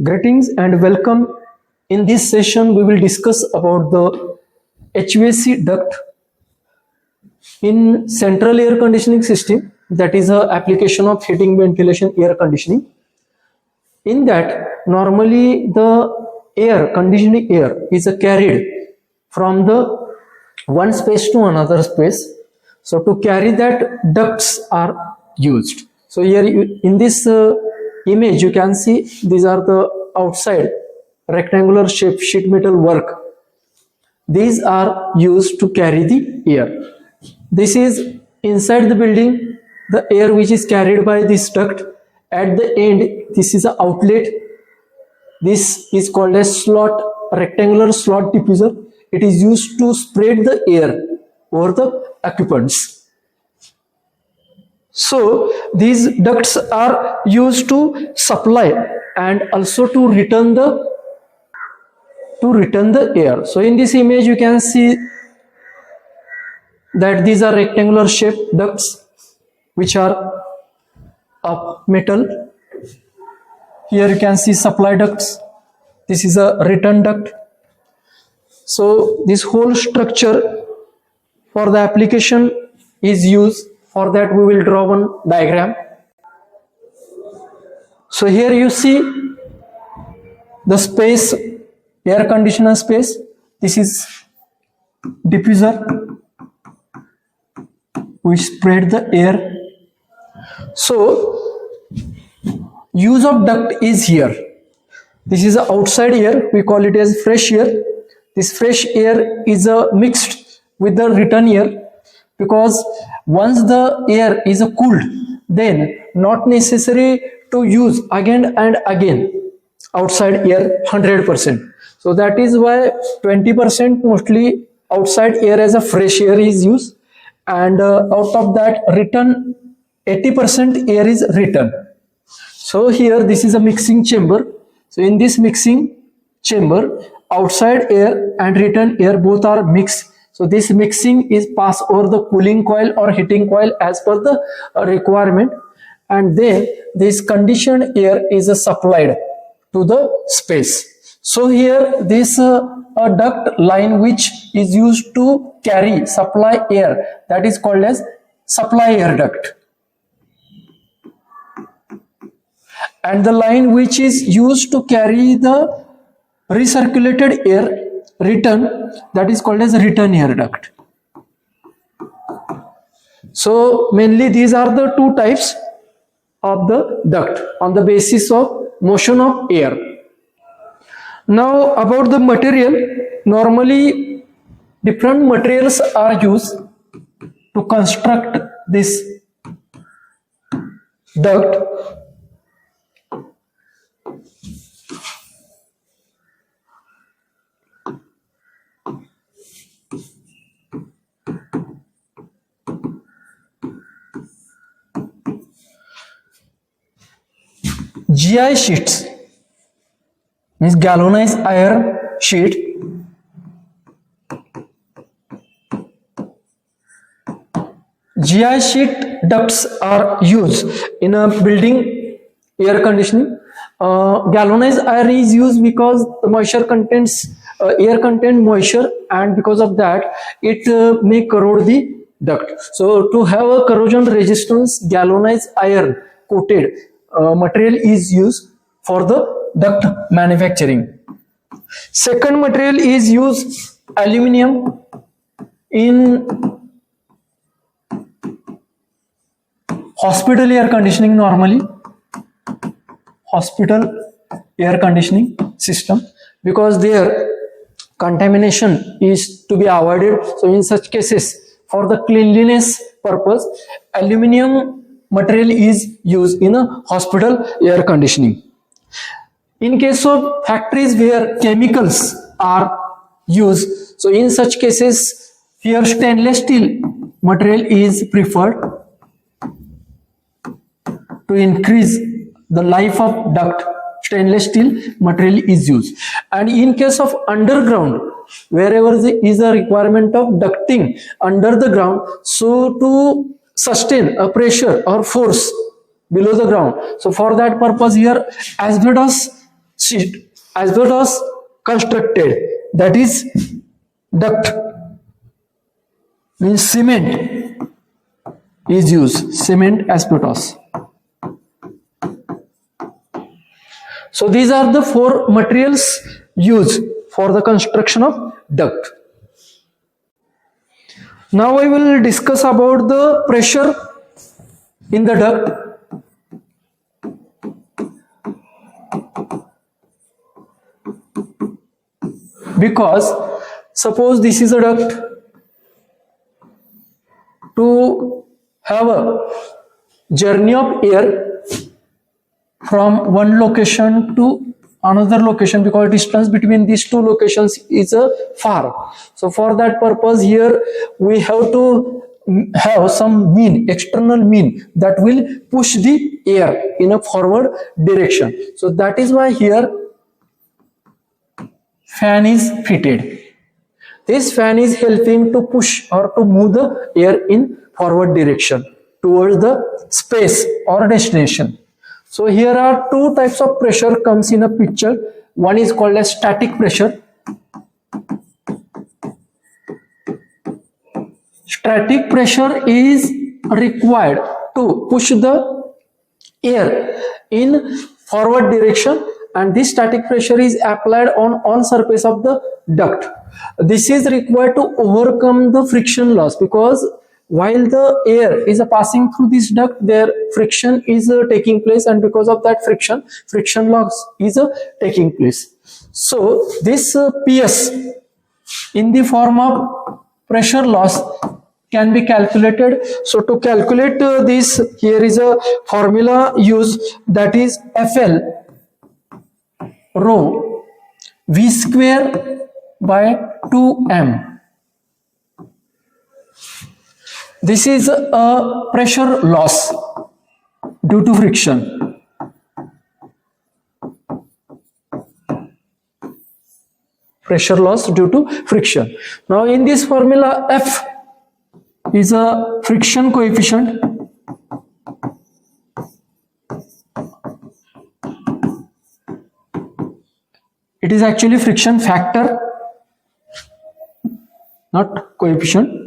Greetings and welcome. In this session, we will discuss about the HVAC duct in central air conditioning system, that is a application of heating, ventilation, air conditioning. In that, normally the conditioning air is carried from the one space to another space. So to carry that, ducts are used. So here in this image you can see these are the outside rectangular shape sheet metal work. These are used to carry the air. This is inside the building, the air which is carried by this duct. At the end, this is an outlet. This is called a slot, rectangular slot diffuser. It is used to spread the air over the occupants. So these ducts are used to supply and also to return the air. So in this image you can see that these are rectangular shaped ducts which are of metal. Here you can see supply ducts. This is a return duct. So this whole structure for the application is used. For that we will draw one diagram. So here you see the space, air conditioner space. This is diffuser which spread the air. So use of duct is here. This is the outside air, we call it as fresh air. This fresh air is mixed with the return air, because once the air is cooled, then not necessary to use again and again outside air 100%. So that is why 20% mostly outside air as a fresh air is used, and out of that return 80% air is return. So here this is a mixing chamber. So in this mixing chamber, outside air and return air both are mixed. So this mixing is passed over the cooling coil or heating coil as per the requirement, and then this conditioned air is supplied to the space. So here this a duct line which is used to carry supply air, that is called as supply air duct. And the line which is used to carry the recirculated air return, that is called as return air duct. So mainly these are the two types of the duct on the basis of motion of air. Now about the material, normally different materials are used to construct this duct. GI sheets means galvanized iron sheet. GI sheet ducts are used in a building air conditioning. Galvanized iron is used because the moisture contains air contain moisture, and because of that it may corrode the duct. So to have a corrosion resistance, galvanized iron coated material is used for the duct manufacturing. Second material is used aluminum in hospital air conditioning, normally hospital air conditioning system, because there contamination is to be avoided. So in such cases, for the cleanliness purpose, aluminum material is used in a hospital air conditioning. In case of factories where chemicals are used, so in such cases here stainless steel material is preferred to increase the life of duct. Stainless steel material is used. And in case of underground, wherever there is a requirement of ducting under the ground, so to sustain a pressure or force below the ground, so for that purpose here asbestos asbestos constructed, that is duct, means cement is used, cement asbestos. So these are the four materials used for the construction of duct. Now I will discuss about the pressure in the duct. Because suppose this is a duct, to have a journey of air from one location to another location, because distance between these two locations is far. So for that purpose, here we have to have some mean, external mean, that will push the air in a forward direction. So that is why here fan is fitted. This fan is helping to push or to move the air in forward direction towards the space or destination. So here are two types of pressure comes in a picture. One is called as static pressure. Static pressure is required to push the air in forward direction, and this static pressure is applied on all surface of the duct. This is required to overcome the friction loss, because while the air is passing through this duct, their friction is taking place, and because of that friction loss is taking place. So this PS in the form of pressure loss can be calculated. So to calculate this, here is a formula used, that is FL rho V square by 2m. This is a pressure loss due to friction. Pressure loss due to friction. Now in this formula, F is a friction coefficient. It is actually friction factor, not coefficient.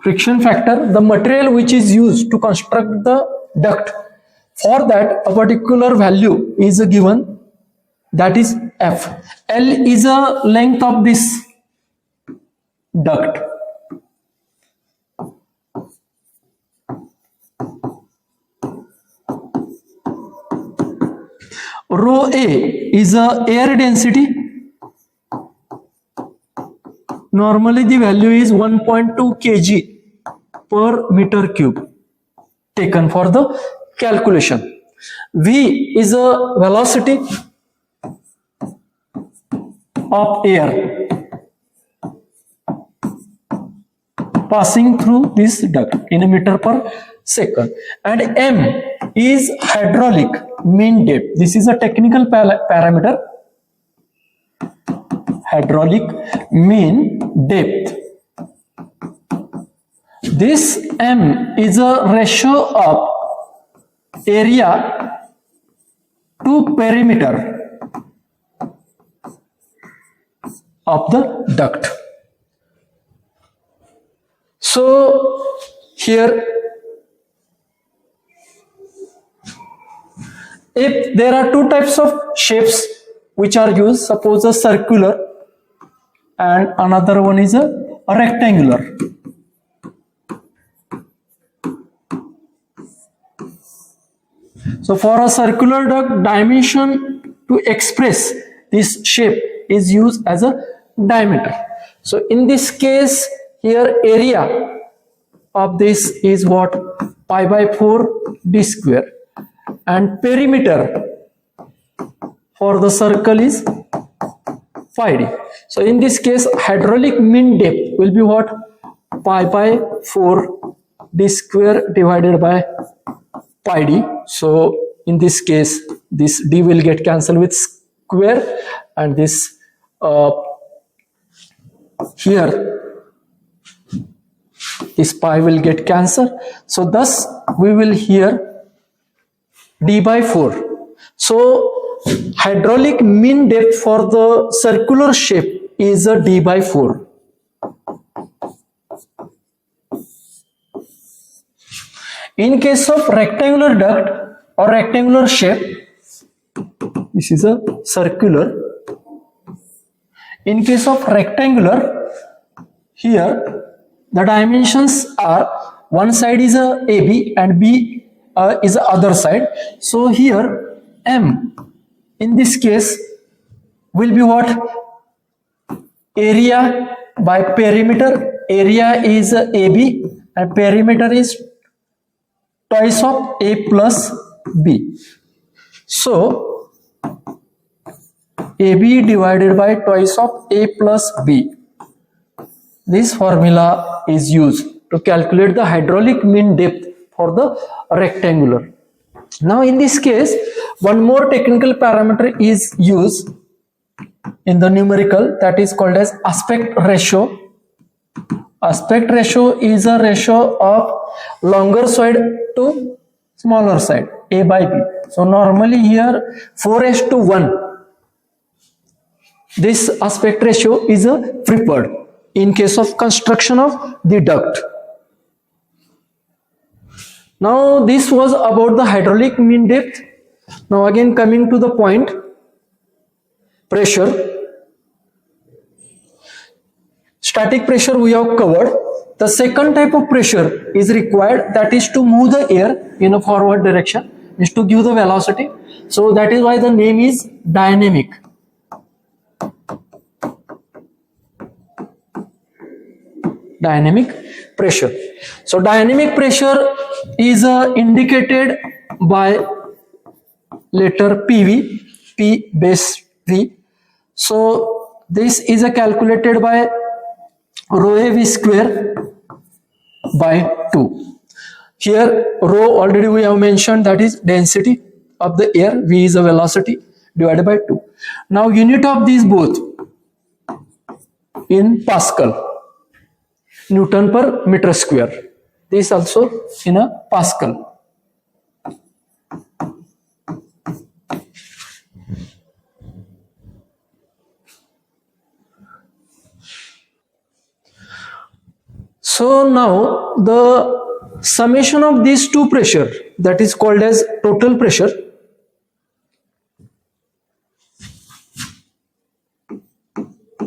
Friction factor, the material which is used to construct the duct, for that a particular value is given, that is F. L is a length of this duct. Rho A is a air density. Normally the value is 1.2 kg per meter cube taken for the calculation. V is a velocity of air passing through this duct in a meter per second, and M is hydraulic mean depth. This is a technical parameter, hydraulic mean depth. This M is a ratio of area to perimeter of the duct. So here, if there are two types of shapes which are used, suppose a circular and another one is a rectangular. So for a circular duct, dimension to express this shape is used as a diameter. So in this case, here area of this is what? Pi by 4 d square, and perimeter for the circle is pi d. So in this case, hydraulic mean depth will be what? Pi by 4 d square divided by pi d. So in this case, this d will get cancelled with square, and this here this pi will get cancelled. So thus we will here d by 4. So hydraulic mean depth for the circular shape is a d by 4. In case of rectangular duct or rectangular shape, this is a circular. In case of rectangular, here the dimensions are one side is a AB and B is the other side. So here M in this case will be what? Area by perimeter. Area is AB and perimeter is twice of A plus B. So AB divided by twice of A plus B. This formula is used to calculate the hydraulic mean depth for the rectangular. Now in this case, one more technical parameter is used in the numerical, that is called as aspect ratio. Aspect ratio is a ratio of longer side to smaller side, A by B. So normally here 4:1. This aspect ratio is a preferred in case of construction of the duct. Now this was about the hydraulic mean depth. Now again coming to the point, pressure. Static pressure we have covered. The second type of pressure is required, that is to move the air in a forward direction, is to give the velocity. So that is why the name is dynamic. Dynamic pressure. So dynamic pressure is indicated by letter PV, P base V. So this is calculated by rho A V square by 2. Here rho already we have mentioned, that is density of the air, V is a velocity, divided by 2. Now unit of these both in Pascal, Newton per meter square. This also in a Pascal. So now the summation of these two pressure, that is called as total pressure,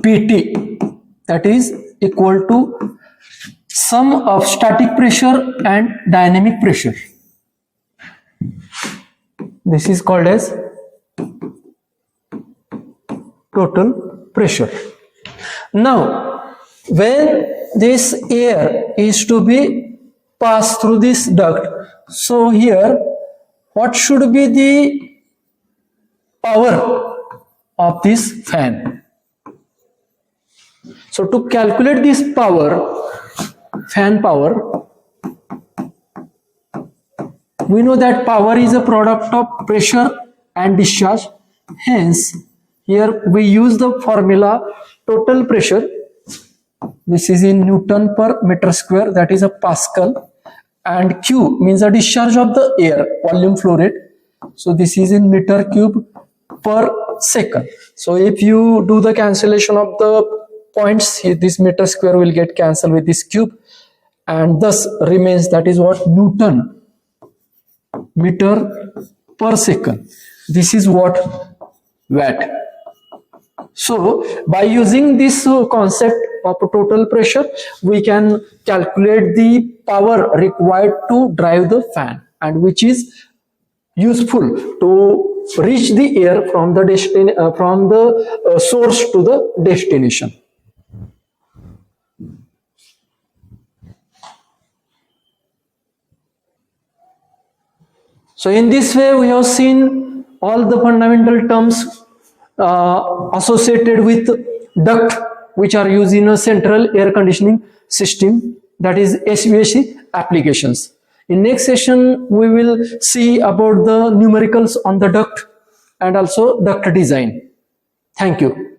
PT, that is equal to sum of static pressure and dynamic pressure. This is called as total pressure. Now when this air is to be passed through this duct, so here what should be the power of this fan? So to calculate this power, fan power, we know that power is a product of pressure and discharge. Hence here we use the formula total pressure. This is in Newton per meter square, that is a Pascal, and Q means the discharge of the air, volume flow rate. So this is in meter cube per second. So if you do the cancellation of the points here, this meter square will get cancelled with this cube, and thus remains, that is what, Newton meter per second. This is what, watt. So by using this concept of total pressure, we can calculate the power required to drive the fan, and which is useful to reach the air from the source to the destination. So in this way we have seen all the fundamental terms associated with duct, which are used in a central air conditioning system, that is HVAC applications. In next session we will see about the numericals on the duct and also duct design. Thank you.